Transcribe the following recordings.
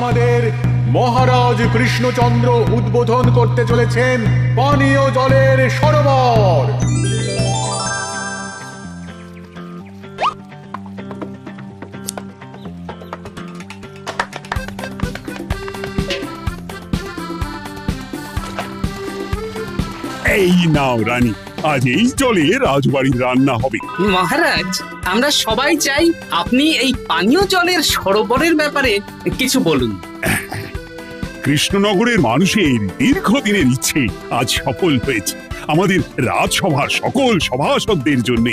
আমাদের মহারাজ কৃষ্ণচন্দ্র উদ্বোধন করতে চলেছেন পানীয় জলের সরোবর। এই নাও রানী, আজ এই জলে রাজবাড়ির রান্না হবে। মহারাজ, আমরা সবাই চাই আপনি এই পানীয় জলের সরোবরের ব্যাপারে কিছু বলুন। কৃষ্ণনগরের মানুষের দীর্ঘদিনের ইচ্ছে আজ সফল হয়েছে। আমাদের রাজসভার সকল সভাসদদের জন্য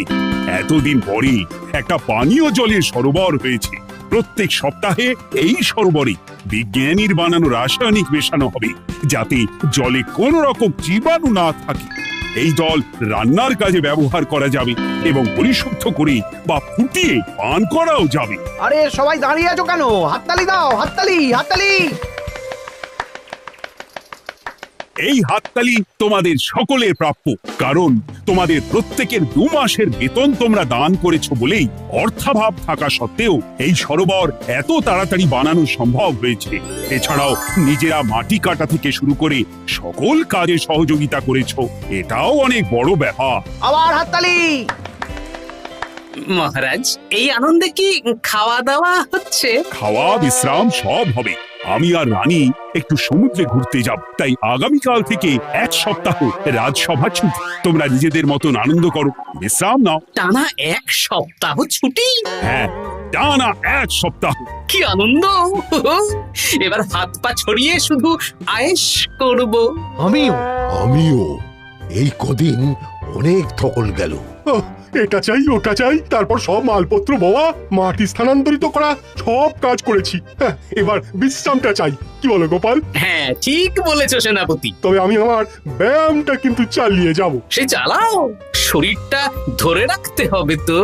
এতদিন পরে একটা পানীয় জলের সরোবর হয়েছে। প্রত্যেক সপ্তাহে এই সরোবরে বিজ্ঞানীর বানানো রাসায়নিক মেশানো হবে, যাতে জলে কোনো রকম জীবাণু না থাকে। এই জল রান্নার কাজে ব্যবহার করা যাবে এবং পরিশুদ্ধ করে বা ফুটিয়ে পান করাও যাবে। আরে সবাই দাঁড়িয়ে আছো কেন? হাততালি দাও, হাততালি, হাততালি। এই হাততালি তোমাদের সকলের প্রাপ্য, কারণ তোমাদের প্রত্যেকের 2 মাসের বেতন তোমরা দান করেছো বলেই অর্থাভাব থাকা সত্ত্বেও এই সরোবর এত তাড়াতাড়ি বানানো সম্ভব হয়েছে। এছাড়াও নিজেরা মাটি কাটা থেকে শুরু করে সকল কাজে সহযোগিতা করেছো, এটাও অনেক বড় ব্যাপার। আবার হাততালি। মহারাজ, এই আনন্দে কি খাওয়া দাওয়া হচ্ছে? খাওয়া বিশ্রাম সব হবে। আমি আর রানী একটু সমুদ্রে ঘুরতে যাব, তাই আগামীকাল থেকে 1 সপ্তাহ রাজসভা ছুটি। তোমরা নিজেদের মতন আনন্দ করো, বিশ্রাম নাও। টানা 1 সপ্তাহ ছুটি? হ্যাঁ, টানা 1 সপ্তাহ। কি আনন্দ! এবার হাত পা ছড়িয়ে শুধু আয়েশ করব। আমিও এই কদিন অনেক ধকল গেল। এটা চাই ওটা চাই, তারপর সব মালপত্র বওয়া, মাটি স্থানান্তরিত করা, সব কাজ করেছি। এবার বিশ্রামটা চাই। কি বলো গোপাল? হ্যাঁ, ঠিক বলেছো সেনাপতি। তবে আমি আমার ব্যায়ামটা কিন্তু চালিয়ে যাব। সে চালাও, শরীরটা ধরে রাখতে হবে তো।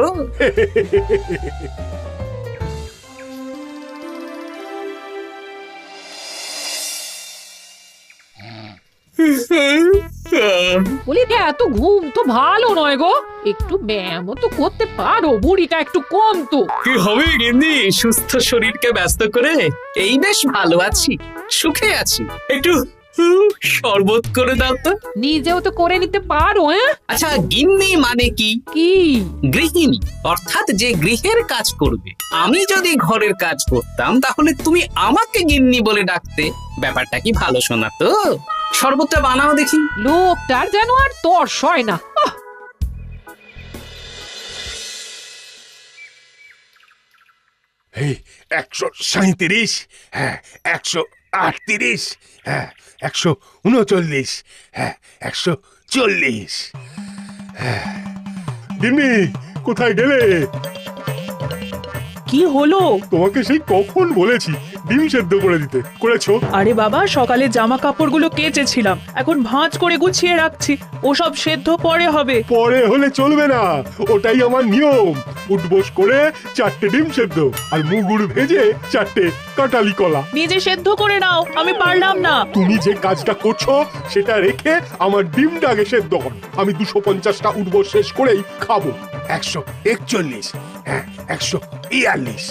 বলি এত ঘুম তো ভালো নয় গো, একটু ব্যায়ামও তো করতে পারো, বুড়িটা একটু কম তো। কি হবে গিন্নি, সুস্থ শরীরকে ব্যস্ত করে এই বেশ ভালো আছি, সুখে আছি। একটু শরবত করে দাও তো। নিজেও তো করে নিতে পারো। আচ্ছা, গিন্নি মানে কি? কি? গৃহিণী, অর্থাৎ যে গৃহের কাজ করবে। আমি যদি ঘরের কাজ করতাম তাহলে তুমি আমাকে গিন্নি বলে ডাকতে। ব্যাপারটা কি ভালো শোনা তো? শরবতটা বানাও দেখি। লোকটার যেন আর তর্স হয় না। এই 137, হ্যাঁ 138, হ্যাঁ 139, হ্যাঁ 140। গিন্নি, কোথায় গেলে? কি হলো? তোমাকে সেই কখন বলেছি ডিম সেদ্ধ করে দিতে, করেছো? আরে বাবা, সকালে জামা কাপড়গুলো কেচেছিলাম, এখন ভাঁজ করে গুছিয়ে রাখছি। ওসব সেদ্ধ পরে হবে। পরে হলে চলবে না, ওটাই আমার নিয়ম। উঠবোস করে 4টে ডিম সেদ্ধ আর মুগুর ভেজে 4টে কাঁঠালি কলা। নিজে সেদ্ধ করে নাও, আমি পারলাম না। তুমি যে কাজটা করছো সেটা রেখে আমার ডিমটা আগে সেদ্ধ কর। আমি 250টা উঠবোস শেষ করেই খাবো। 141, হ্যাঁ 142।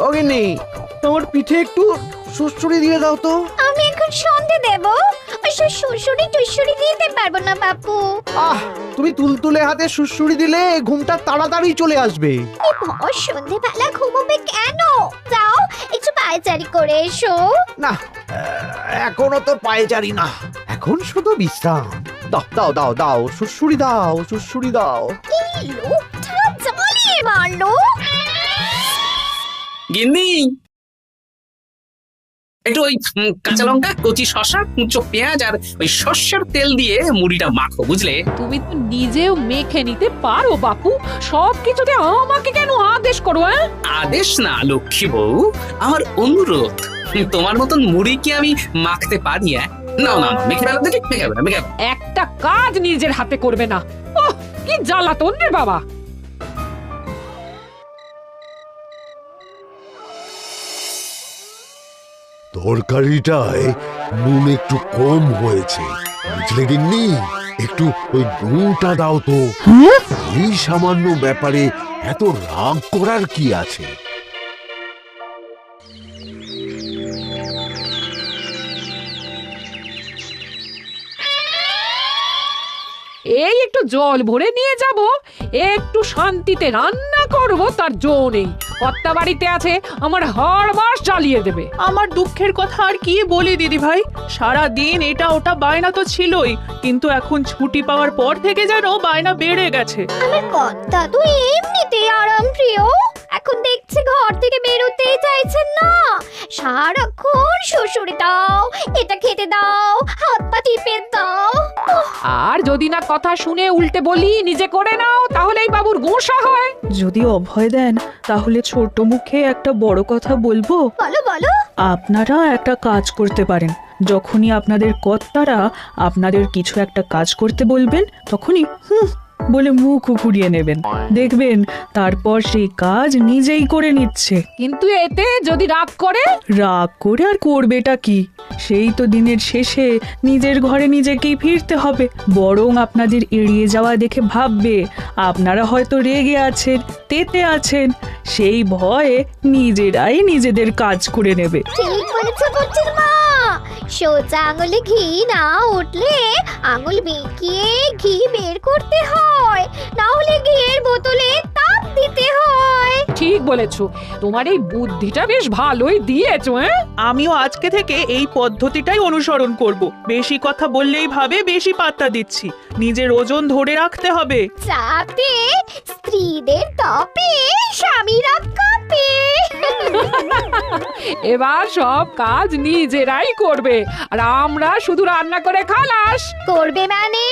ও গিন্নি, তোমার পিঠে একটু সুড়সুড়ি দিয়ে দাও তো। আমি এখন সন্ধে দেব, ওসব সুড়সুড়ি টুসুড়ি দিতে পারবো না বাপু। তুমি তুলতুলে হাতে সুড়সুড়ি দিলে ঘুমটা তাড়াতাড়ি চলে আসবে। সন্ধেবেলা ঘুমোবে কেন? যাও একটু পায়চারি করে এসো। না, এখনো তো পায়চারি না, এখন শুধু বিশ্রাম। দাও দাও দাও দাও, সুড়সুড়ি দাও, সুড়সুড়ি দাও। এই লোকটা জ্বালিয়ে মারলো। গিন্নি, একটু ওই কাঁচা লঙ্কা, কচি শসা, কুচো পেঁয়াজ আর ওই সর্ষের তেল দিয়ে মুড়িটা মাখো, বুঝলে? তুমি তো নিজেও মেখে নিতে পারো বাপু, সব কিছুতে আমাকে কেন আদেশ করো? আদেশ না লক্ষ্মী বউ, আমার অনুরোধ। তোমার মতন মুড়ি কি আমি মাখতে পারি? না না না, মেখে ফেলো দেখি, মেখে ফেলো, মেখে ফেলো। একটা কাজ নিজের হাতে করবে না। ওহ, কি জ্বালাতন রে বাবা। তরকারিটায় নুন একটু কম হয়েছে, বুঝলে গিন্নি? একটু ওই গুঁটা দাও তো। এই সামান্য ব্যাপারে এত রাগ করার কি আছে? এই একটু জল ভরে নিয়ে যাব, একটু শান্তিতে রান্না করব তার জো নেই। কর্তা বাড়িতে আছে, আমার হাড় মাস জ্বালিয়ে দেবে। আমার দুঃখের কথা আর কি বলি দিদি ভাই, সারা দিন এটা ওটা বায়না তো ছিলই, কিন্তু এখন ছুটি পাওয়ার পর থেকে যেন বায়না বেড়ে গেছে। আমার কর্তা তো এমনিতেই আরাম প্রিয়, এখন দেখছি ঘর থেকে বেরোতেই চাইছেন না। সারাক্ষণ শ্বশুরে দাও, এটা খেতে দাও, হাত পা টিপে দাও। আর যদি না কথা শুনে উল্টে বলি নিজে করে নাও, তাহলেই বাবুর গোসা হয়। যদি অভয় দেন তাহলে ছোট মুখে একটা বড় কথা বলবো। বলো বলো। আপনারা একটা কাজ করতে পারেন, যখনই আপনাদের কর্তারা আপনাদের কিছু একটা কাজ করতে বলবেন তখনই বলে মুখ ঘুরিয়ে নেবেন, দেখবেন তারপর সেই কাজ নিজেই করে নিচ্ছে। কিন্তু এতে যদি রাগ করে? রাগ করে আর করবেটা কি, সেই তো দিনের শেষে নিজের ঘরে নিজেকেই ফিরতে হবে। বরং আপনাদের এড়িয়ে যাওয়া দেখে ভাববে আপনারা হয়তো রেগে আছেন, তেতে আছেন, সেই ভয়ে নিজেরাই নিজেদের কাজ করে নেবে। ঠিক বলেছো বুচির মা, সোজা আঙুলে ঘি না উঠলে আঙুল বেঁকিয়ে ঘি বের করতে হয়, না হলে ঘিয়ের বোতলে তাপ দিতে হয়। ঠিক বলেছো, তোমার এই বুদ্ধিটা বেশ ভালোই দিয়েছো। আমিও আজকে থেকে এই পদ্ধতিটাই অনুসরণ করব। বেশি কথা বললেই ভাবে বেশি পাত্তা দিচ্ছি, নিজের ওজন ধরে রাখতে হবে, যাতে স্ত্রীদের তপে স্বামীরা কাঁপে। এবার সব কাজ নিজেরাই করবে, আর আমরা শুধু রান্না করে খালাস। করবে মানে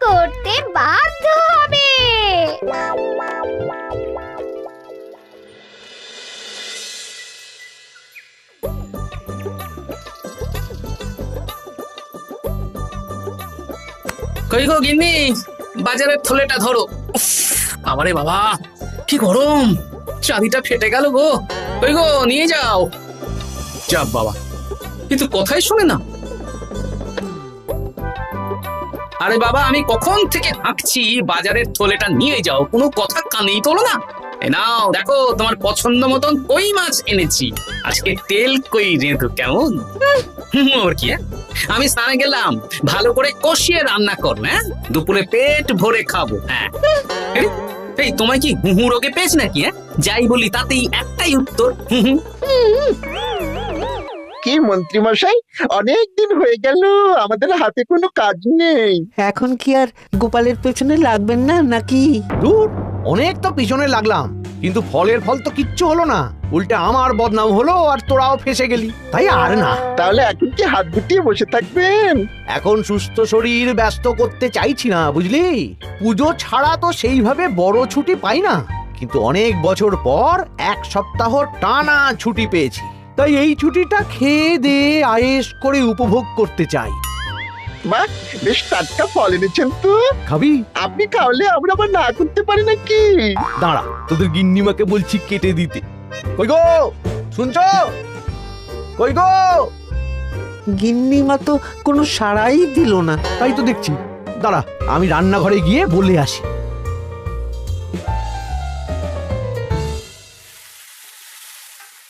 করতে বাধ্য হবে। কই গো গিন্নি, বাজারের থলেটা ধরো। উফ, বাবারে বাবা, কি গরম, চাবিটা ফেটে গেল গো। কই গো, নিয়ে যাও। যাব বাবা, কিন্তু কথাই শোনে না। আরে বাবা, আমি কখন থেকে হাঁকছি বাজারের থলেটা নিয়ে যাও, কোনো কথা কানেই তোলো না। এই নাও, দেখো তোমার পছন্দ মতন কই মাছ এনেছি, আজকে তেল কই রেঁধো কেমন। ওর কি, আমি স্নানে গেলাম, ভালো করে কষিয়ে রান্না কর, হ্যাঁ, দুপুরে পেট ভরে খাবো। হ্যাঁ, এই তোমায় কি হুহু রোগে পেয়েছে নাকি? হ্যাঁ, যাই বলি তাতেই একটাই উত্তর, হুহু। কি মন্ত্রী মশাই, অনেক দিন হয়ে গেল আমাদের হাতে কোনো কাজ নেই। এখন কি আর গোপালের পেছনে লাগবেন না নাকি? দূর, অনেক তো পিছনে লাগলাম, কিন্তু ফলের ফল তো কিচ্ছু হলো না, উল্টে আমার বদনাম হলো আর তোরাও ফেসে গেলি। তাই আর না। তাহলে এখন কি হাত গুটিয়ে বসে থাকবেন? এখন সুস্থ শরীর ব্যস্ত করতে চাইছি না, বুঝলি? পুজো ছাড়া তো সেইভাবে বড় ছুটি পাই না, কিন্তু অনেক বছর পর এক সপ্তাহ টানা ছুটি পেয়েছি, তাই এই ছুটিটা খেয়ে দিয়ে আয়েশ করে উপভোগ করতে চাই। বাহ, বেশ টাটকা ফল এনেছেন তো। খাবি? আপনি খাওয়ালে আমরা আবার না করতে পারি নাকি? দাঁড়া, তোদের গিন্নিমাকে বলছি কেটে দিতে। কই গো, শুনছো? কই গো? গিন্নিমা তো কোনো সাড়াই দিল না, তাই তো দেখছি। দাঁড়া, আমি রান্নাঘরে গিয়ে বলে আসি।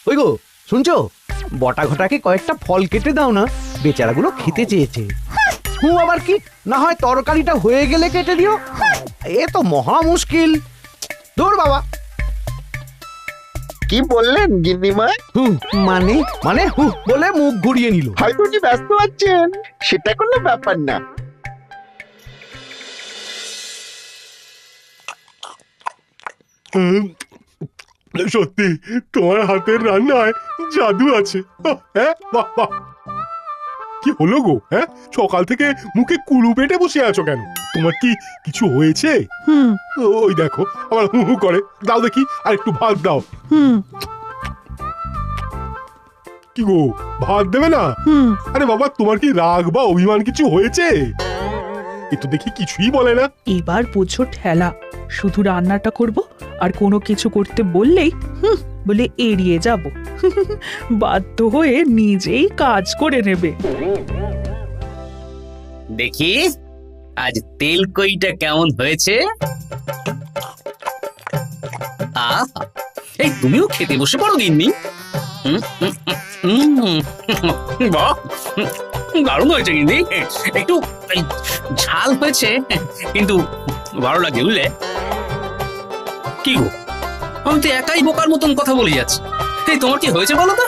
ওই গো, শুনছো? বটা ঘটাকে কয়েকটা ফল কেটে দাও না, বেচারাগুলো খেতে চেয়েছে। আবার কি, না হয় তরকারিটা হয়ে গেলে কেটে দিও। এ তো মহা মুশকিল। দূর বাবা। কি বললেন গিন্নিমা? মানে মানে বলে মুখ ঘুরিয়ে নিল। হয়তো উনি ব্যস্ত আছেন, সেটা কোনো ব্যাপার না। সত্যি তোমার হাতের রান্নায় জাদু আছে। হ্যাঁ, বাহ বাহ। কি হলো গো? হ্যাঁ, সকাল থেকে মুখে কুলু পেটে বসে আছো কেন? তোমার কি কিছু হয়েছে? ওই দেখো আবার হু হু করে। দাও দেখি, আর একটু ভাত দাও। কি গো, ভাত দেবে না? আরে বাবা, তোমার কি রাগ বা অভিমান কিছু হয়েছে? এ তো দেখি কিছুই বলে না। এবার বুঝো ঠেলা, শুধু রান্নাটা করব, আর কোনো কিছু করতে বললেই বলে এড়িয়ে যাব। বাধ্য হয়ে নিজেই কাজ করে নেবে। দেখি আজ তেল কইটা কেমন হয়েছে? আহা, এই তুমিও খেতে বসে পড়ো গিন্নি। বাহ, দারুণ হয়েছে গিন্নি। একটু এই ঝাল হয়েছে, কিন্তু ভালো লাগে বুঝলে। কি গো, আমি তো একাই বোকার মতন কথা বলে যাচ্ছি। এই তোমার কি হয়েছে বলো তো?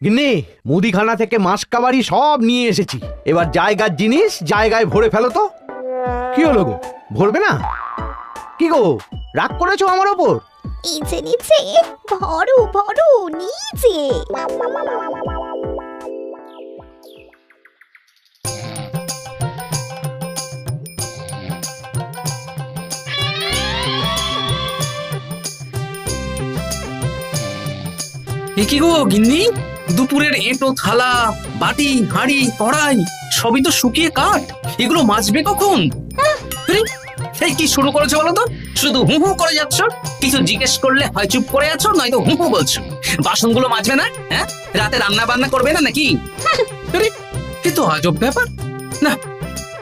গিন্নি, মুদিখানা থেকে মাছ কাবারি সব নিয়ে এসেছি। এবার জায়গার জিনিস জায়গায় ভরে ফেলো তো। কি হলো গো, ভরবে না? কি গো, রাগ করেছো আমার ওপর? নিচে নিচে ভরো ভরো নিচে। এ কি গো গিন্নি, দুপুরের এঁটো থালা, বাটি, হাঁড়ি, কড়াই সবই তো শুকিয়ে কাঠ। এগুলো মাজবে কখন? আরে, এই কি শুরু করেছো বলো তো? শুধু হু হু করে যাচ্ছ। কিছু জিজ্ঞেস করলে হয় চুপ করে আছো, নয়তো হু হু বলছো। বাসনগুলো মাজবে না? হ্যাঁ, রাতে রান্না বান্না করবে না নাকি? আরে, এ তো আজব ব্যাপার। না,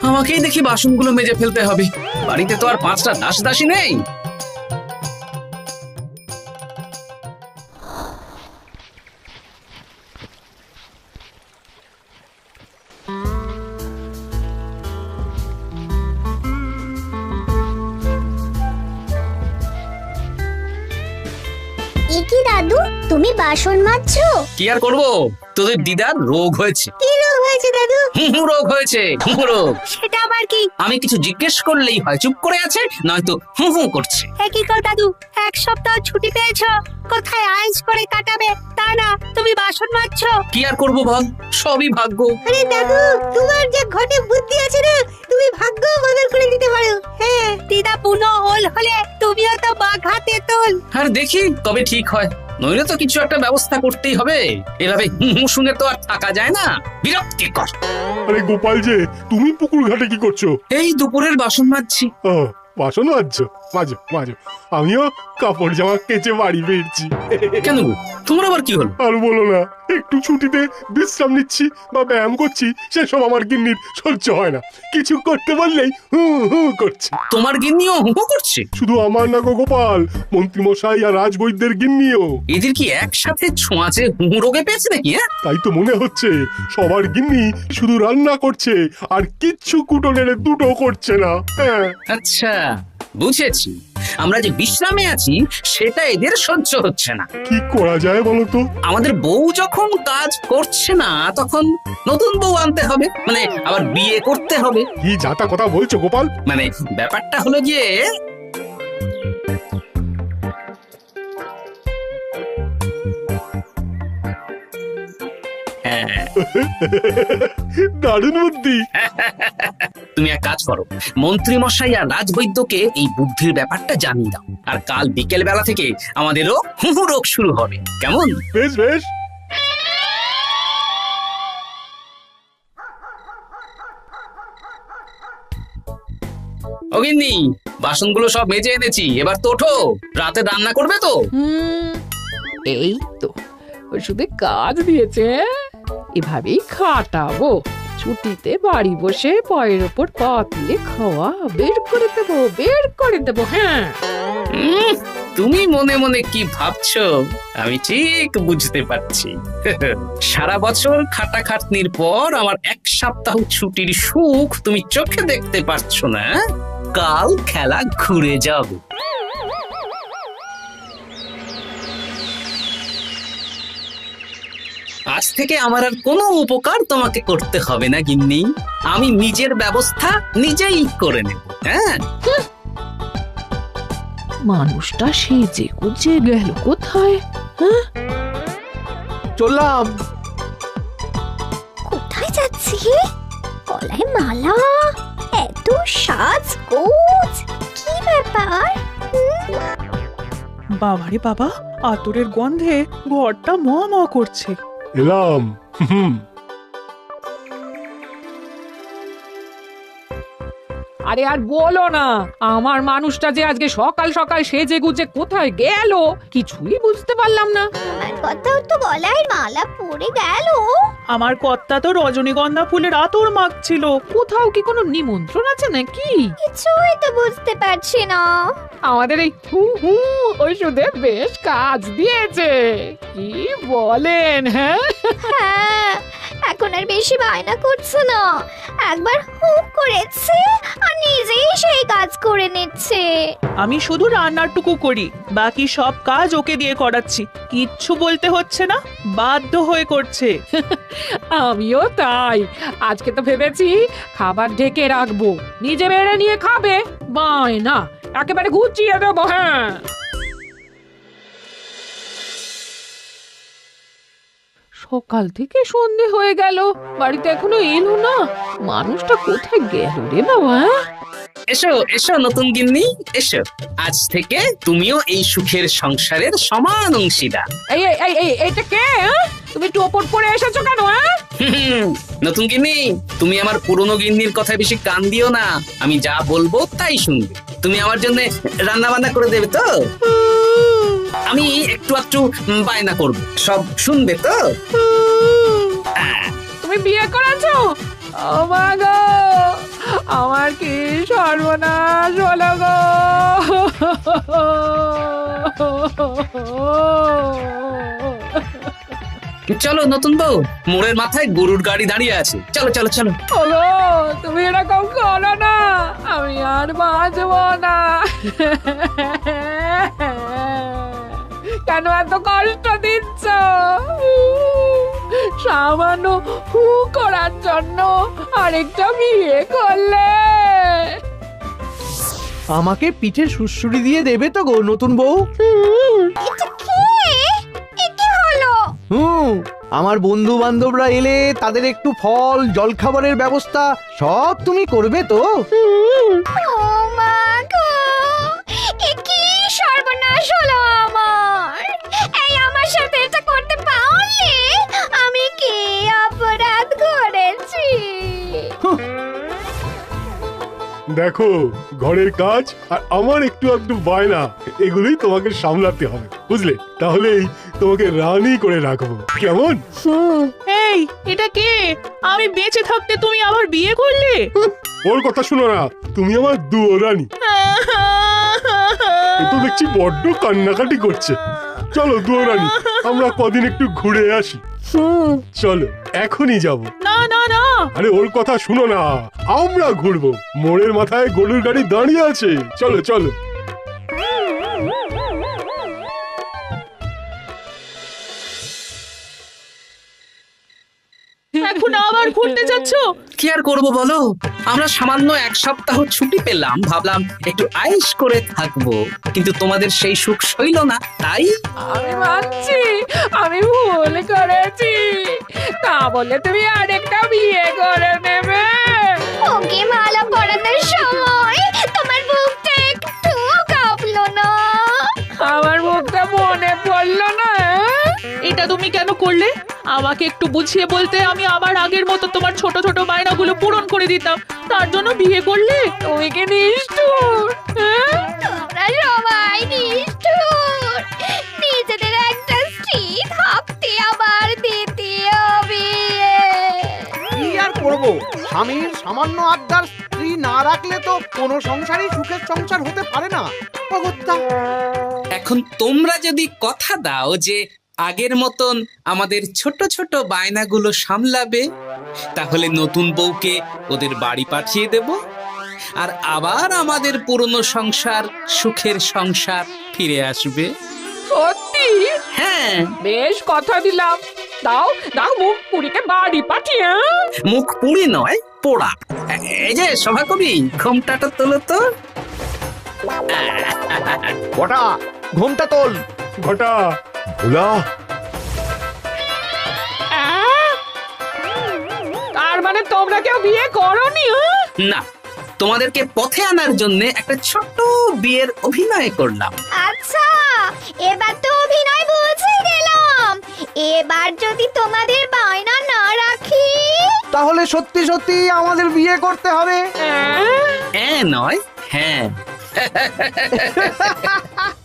আমাকেই দেখি বাসনগুলো মেজে ফেলতে হবে। বাড়িতে তো আর 5টা দাস দাসী নেই। কি দাদু, তুমি বাসন মাজছো? কি আর করবো, তোদের দিদার রোগ হয়েছে। কি রোগ হয়েছে দাদু? হুহু রোগ হয়েছে, হুহু রোগ। সেটা আবার কি? আমি কিছু জিজ্ঞেস করলেই হয় চুপ করে আছে, নয়তো হু হু করছে। কি কর দাদু, 1 সপ্তাহ ছুটি পেয়েছো, কোথায় আইস করে কাটাবে তা না তুমি বাসন মাজছো? কি আর করবো বল, সবই ভাগ্য। আরে দাদু, তোমার যে ঘটে বুদ্ধি আছে না, তুমি ভাগ্য বদল করে দিতে পারো। হ্যাঁ, দিদা পুনো ওল হলে তুমিও তো বাঘাতে তোল। আর দেখি কবে ঠিক হয়, নইলে তো কিছু একটা ব্যবস্থা করতেই হবে। এভাবে হু হু শুনে তো আর থাকা যায় না, বিরক্তিকর। আরে গোপাল যে, তুমি পুকুর ঘাটে কি করছো? এই দুপুরের বাসন মাজছি। ও, বাসন মাজছো? মাজো মাজো, আমিও কাপড় জামা কেচে বাড়ি ফিরছি। কেন গো, তোমার আবার কি হলো? আর বলো না, একটু ছুটিতে বিশ্রাম নিচ্ছি বা ব্যায়াম করছি, সেসব আমার গিন্নির সহ্য হয় না। কিছু করতে বললেই হু হু করছে। তোমার গিন্নিও হু হু করছে? শুধু আমার না গো গোপাল, মন্ত্রীমশাই আর রাজবৈদ্যের গিন্নিও। এদের কি একসাথে ছোঁয়াচে হু হু রোগে পেয়েছে নাকি? হ্যাঁ, তাই তো মনে হচ্ছে সবার গিন্নি শুধু রান্না করছে আর কিচ্ছু কুটোনের দুটো করছে না। হ্যাঁ, আচ্ছা বুঝেছি, আমরা যে বিশ্রামে আছি সেটা এদের সহ্য হচ্ছে না। কি করা যায় বলো তো? আমাদের বউ যখন কাজ করছে না, তখন নতুন বউ আনতে হবে, মানে আবার বিয়ে করতে হবে। কি যাতা কথা বলছো গোপাল? মানে ব্যাপারটা হলো গিয়ে, দারুণ বুদ্ধি। তুমি এক কাজ করো, মন্ত্রী মশাই আর রাজবৈদ্যকে এই বুদ্ধির ব্যাপারটা জানিয়ে দাও। আর কাল বিকেল বেলা থেকে আমাদেরও হু হু রোগ শুরু হবে, কেমন? বেশ বেশ। অগিন্নি, বাসনগুলো সব মেজে এনেছি, এবার তো ওঠো। রাতে রান্না করবে তো? এই তো ওষুধে কাজ দিয়েছে। এভাবেই খাটাবো, ছুটিতে বাড়ি বসে পায়ের ওপর পা তুলে খাওয়া বের করে দেবো, বের করে দেবো। হ্যাঁ, তুমি মনে মনে কি ভাবছো আমি ঠিক বুঝতে পারছি। সারা বছর খাটাখাটনির পর আমার 1 সপ্তাহ ছুটির সুখ তুমি চোখে দেখতে পারছো না। কাল খেলা ঘুরে যাবে। আজ থেকে আমার আর কোনো উপকার তোমাকে করতে হবে না গিন্নি, আমি নিজের ব্যবস্থা নিজেই করে নেব। হ্যাঁ, মানুষটা সেজে গুজে গেল কোথায়? হ্যাঁ, চললাম। কোথায় যাচ্ছি? গলায় মালা, এত সাজগোজ, কি ব্যাপার? বাবারে বাবা, আতরের গন্ধে ঘরটা ম ম করছে। এলাম। আরে আর বলো না, আমার মানুষটা যে আজকে সকাল সকাল সেজে গুজে কোথায় গেল কিছুই বুঝতে পারলাম না। আমার কথাও তো গলায় মালা পড়ে গেল। আমার কর্তা তো রজনীগন্ধা ফুলের আতর মাখছিল। কোথাও কি কোনো নিমন্ত্রণ আছে নাকি? কিছুই তো বুঝতে পারছি না। আমাদের এই হু হু ওষুধে বেশ কাজ দিয়েছে, কি বলেন? হ্যাঁ হ্যাঁ, এখন আর বেশি বায়না করছে না। একবার হুক করেছে আর নিজেই সেই কাজ করে নিচ্ছে। আমি শুধু রান্নারটুকু করি, বাকি সব কাজ ওকে দিয়ে করাচ্ছি। কিচ্ছু বলতে হচ্ছে না, বাধ্য হয়ে করছে। আমিও তাই। আজকে তো ভেবেছি খাবার ঢেকে রাখবো, নিজে বেড়ে নিয়ে খাবে। বায়না একেবারে গুছিয়ে দেবো। হ্যাঁ, সকাল থেকে সন্ধে হয়ে গেল, বাড়িতে এখনো এলো না। মানুষটা কোথায় গেল রে বাবা? এসো এসো নতুন গিন্নি, এসো। আজ থেকে তুমিও এই সুখের সংসারের সমান অংশীদার। এই এই এই এই এইটা কে? হ্যাঁ? তুমি একটু ওপর পরে এসেছো কেন? হ্যাঁ, নতুন গিন্নি, তুমি আমার পুরনো গিন্নির কথায় বেশি কান দিও না। আমি যা বলবো তাই শুনবে। তুমি আমার জন্য রান্না বান্না করে দেবে তো? আমি একটু একটু বায়না করব, সব শুনবে তো? তুমি বিয়ে করেছো? ও মা গো, আমার কি সর্বনাশ হলো গো। চলো নতুন বউ, মোড়ের মাথায় গরুর গাড়ি দাঁড়িয়ে আছে, চলো চলো চলো। ওগো, তুমি এরকম করো না, আমি আর বাঁচবো না। কেন এত কষ্ট দিচ্ছ? সামান্য হু করার জন্য আরেকটা বিয়ে করলে। আমাকে পিঠে সুড়সুড়ি দিয়ে দেবে তো গো নতুন বউ? এটা কি? এ কি হলো? আমার বন্ধু বান্ধবরা এলে তাদের একটু ফল জলখাবারের ব্যবস্থা সব তুমি করবে তো? ও মা গো, এ কি সর্বনাশ হলো আমার! এই আমার সাথে এটা করতে পারলে আমি কি অপরাধ করেছি? দেখো, ঘরের কাজ আর আমার একটু একটু বায়না, এগুলোই তোমাকে সামলাতে হবে, বুঝলে? তাহলেই তোমাকে রানী করে রাখবো, কেমন? এই, এটা কে? আমি বেঁচে থাকতে তুমি আবার বিয়ে করলে? ওর কথা শুনো না, তুমি আমার দুয়ো রানী। এ তো দেখছি বড্ড কান্নাকাটি করছে। চলো দুয়ো রানী, আমরা কদিন একটু ঘুরে আসি। চলো, এখনই যাব। না না না, আরে ওর কথা শুনো না, আমরা ঘুরবো। মোড়ের মাথায় গরুর গাড়ি দাঁড়িয়ে আছে, চলো চলো। এখন আবার ঘুরতে যাচ্ছ? কি আর করবো বলো, আমরা সামান্য এক সপ্তাহ ছুটি পেলাম, ভাবলাম একটু আয়েশ করে থাকবো, কিন্তু তোমাদের সেই সুখ সইল না, তাই। আমি মানছি আমি ভুল করেছি, তা বলে তুমি আরেকটা বিয়ে করে নেবে? ওকে মালা পরানোর সময় তোমার বুকটা একটু কাঁপলো না? আমার মুখটা মনে পড়লো না? এটা তুমি কেন করলে? আমাকে একটু বুঝিয়ে বলতে আমি আবার আগের মতো তোমার ছোট ছোট বায়নাগুলো পূরণ করে দিতাম। তার জন্য বিয়ে করলে? তুমি কি নিষ্ঠুর? হ্যাঁ? তোমরা সবাই নিষ্ঠুর। নিজেদের একটা স্ত্রী থাকতে আবার দ্বিতীয় বিয়ে। কি আর করবো, স্বামীর সামান্য আবদার স্ত্রী না রাখলে তো কোনো সংসারই সুখের সংসার হতে পারে না। অগত্যা এখন তোমরা যদি কথা দাও যে আগের মতন আমাদের ছোট ছোট বায়নাগুলো সামলাবে, তাহলে নতুন বউকে ওদের বাড়ি পাঠিয়ে দেব, আর আবার আমাদের পুরনো সংসার, সুখের সংসার ফিরে আসবে। সত্যি? হ্যাঁ, বেশ কথা দিলাম। দাও দাও মুখ পুরীকে বাড়ি পাঠিয়ে। মুখ পুড়ি নয়, পোড়া। এই যে সভাকবি, ঘোমটাটা তোলো তো। ঘটা, ঘুমটা তোল। ঘটা, ভোলা, তার মানে তোমরা কেউ বিয়ে করোনি? না, তোমাদেরকে পথে আনার জন্য একটা ছোট্ট বিয়ের অভিনয় করলাম। আচ্ছা, এবার তো অভিনয় বুঝে গেলাম। এবার যদি তোমাদের বায়না না রাখি, তাহলে সত্যি সত্যি আমাদের বিয়ে করতে হবে। নয় হ্যাঁ